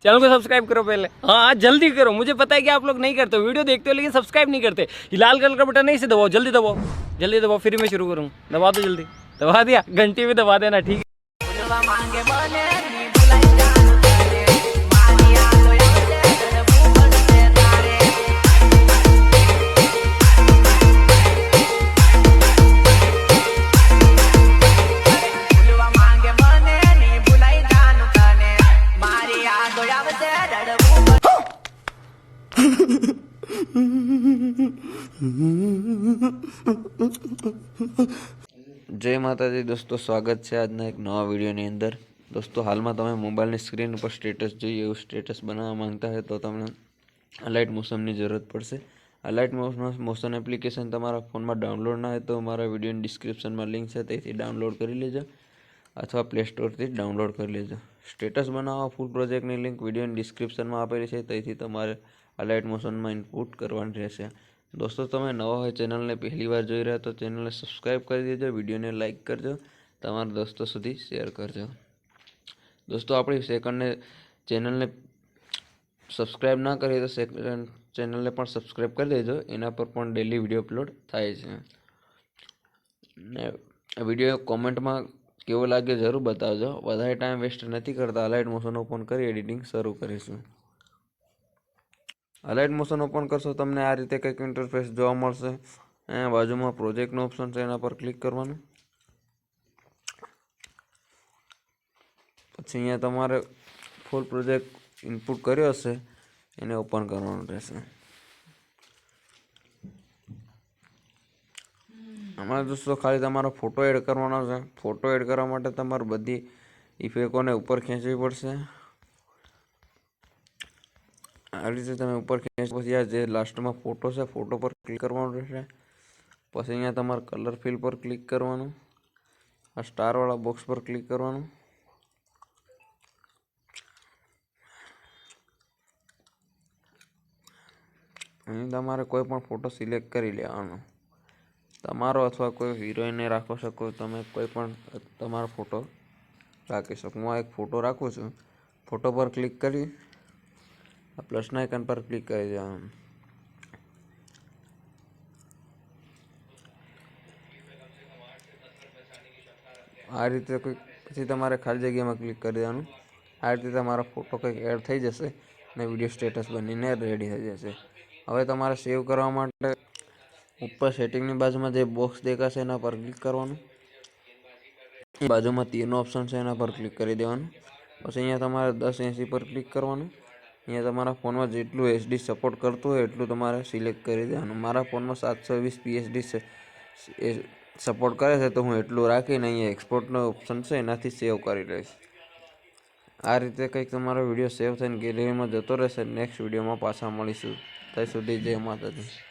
Channel को subscribe करो पहले। हाँ जल्दी करो, मुझे पता है कि आप लोग नहीं करते हो, वीडियो देखते हो लेकिन सब्सक्राइब नहीं करते। ये लाल कलर का बटन नहीं, इसे दबाओ, जल्दी दबाओ, जल्दी दबाओ, फिर मैं शुरू करूँ। दबा दो जल्दी, दबा दिया, घंटी भी दबा देना, ठीक है। जय माताजी दोस्तों, स्वागत है आज एक नवा वीडियोની અંદર। दोस्तों हालમાં તમે મોબાઈલની સ્ક્રીન ઉપર સ્ટેટસ જોઈએ એવું સ્ટેટસ બનાવવા માંગતા હોય તો તમને અલાઇટ મોશનની જરૂરત પડશે। અલાઇટ મોશન એપ્લિકેશન તમારા ફોનમાં ડાઉનલોડ ના હોય તો મારા વિડીયોની ડિસ્ક્રિપ્શનમાં લિંક છે, તેથી ડાઉનલોડ કરી લેજો અથવા પ્લે સ્ટોરથી ડાઉનલોડ કરી લેજો। સ્ટેટસ બનાવવા ફૂલ પ્રોજેક્ટની લિંક વિડીયોની ડિસ્ક્રિપ્શનમાં આપેલી છે, તેથી તમારે અલાઇટ મોશનમાં ઇનપુટ કરવાની રહેશે। दोस्तों તમે નવા હોય ચેનલને પહેલી વાર જોઈ રહ્યા તો ચેનલને સબસ્ક્રાઈબ કરી દેજો, વિડીયોને લાઇક કરજો, તમારા દોસ્તો સુધી શેર કરજો। दोस्तों આપણી સેકન્ડને ચેનલને સબસ્ક્રાઈબ ના કરી તો સેકન્ડ ચેનલને પણ સબસ્ક્રાઈબ કરી દેજો, એના પર પણ ડેલી વિડીયો અપલોડ થાય છે। ને વિડીયો કોમેન્ટમાં કેવો લાગે જરૂર બતાવજો। વધારે ટાઈમ વેસ્ટ નથી કરતા, અલાઇટ મોશન ઓપન કરી એડિટિંગ શરૂ કરીશું। અલાઇટ મોશન ઓપન કરશો તમને આ રીતે કંઈક ઇન્ટરફેસ જોવા મળશે। અહીંયા બાજુમાં પ્રોજેક્ટનો ઓપ્શન છે, એના પર ક્લિક કરવાનું। પછી અહીંયા તમારે ફૂલ પ્રોજેક્ટ ઇનપુટ કર્યો હશે એને ઓપન કરવાનું રહેશે। આમાં દોસ્તો ખાલી તમારો ફોટો એડ કરવાનો છે। ફોટો એડ કરવા માટે તમારે બધી ઇફેક્ટોને ઉપર ખેંચવી પડશે। આ રીતે તમે ઉપર ખેંચ, પછી આ જે લાસ્ટમાં ફોટો છે ફોટો પર ક્લિક કરવાનું રહેશે। પછી અહીંયા તમારે કલર ફિલ પર ક્લિક કરવાનું, આ સ્ટારવાળા બોક્સ પર ક્લિક કરવાનું। અહીં તમારે કોઈ પણ ફોટો સિલેક્ટ કરી લેવાનો, તમારો અથવા કોઈ હિરોઈનને રાખો શકો તમે, કોઈ પણ તમારો ફોટો રાખી શકો। હું આ એક ફોટો રાખું છું, ફોટો પર ક્લિક કરી પ્લસના આઇકન પર ક્લિક કરી દેવાનું। આ રીતે પછી તમારે ખાલી જગ્યામાં ક્લિક કરી દેવાનું। આ રીતે તમારો ફોટો કંઈક એડ થઈ જશે અને વિડીયો સ્ટેટસ બનીને રેડી થઈ જશે। હવે તમારે સેવ કરવા માટે ઉપર સેટિંગની બાજુમાં જે બોક્સ દેખાશે એના પર ક્લિક કરવાનું, બાજુમાં તીરનો ઓપ્શન છે એના પર ક્લિક કરી દેવાનું। પછી અહીંયા તમારે 1080 પર ક્લિક કરવાનું। અહીંયા તમારા ફોનમાં જેટલું HD સપોર્ટ કરતું હોય એટલું તમારે સિલેક્ટ કરી દેવાનું। મારા ફોનમાં 720p HD સપોર્ટ કરે છે તો હું એટલું રાખીને અહીંયા એક્સપોર્ટનો ઓપ્શન છે એનાથી સેવ કરી લઈશ। આ રીતે કંઈક તમારો વિડીયો સેવ થઈને ગેલેરીમાં જતો રહેશે। નેક્સ્ટ વિડીયોમાં પાછા મળીશું, ત્યાં સુધી જય માતાજી।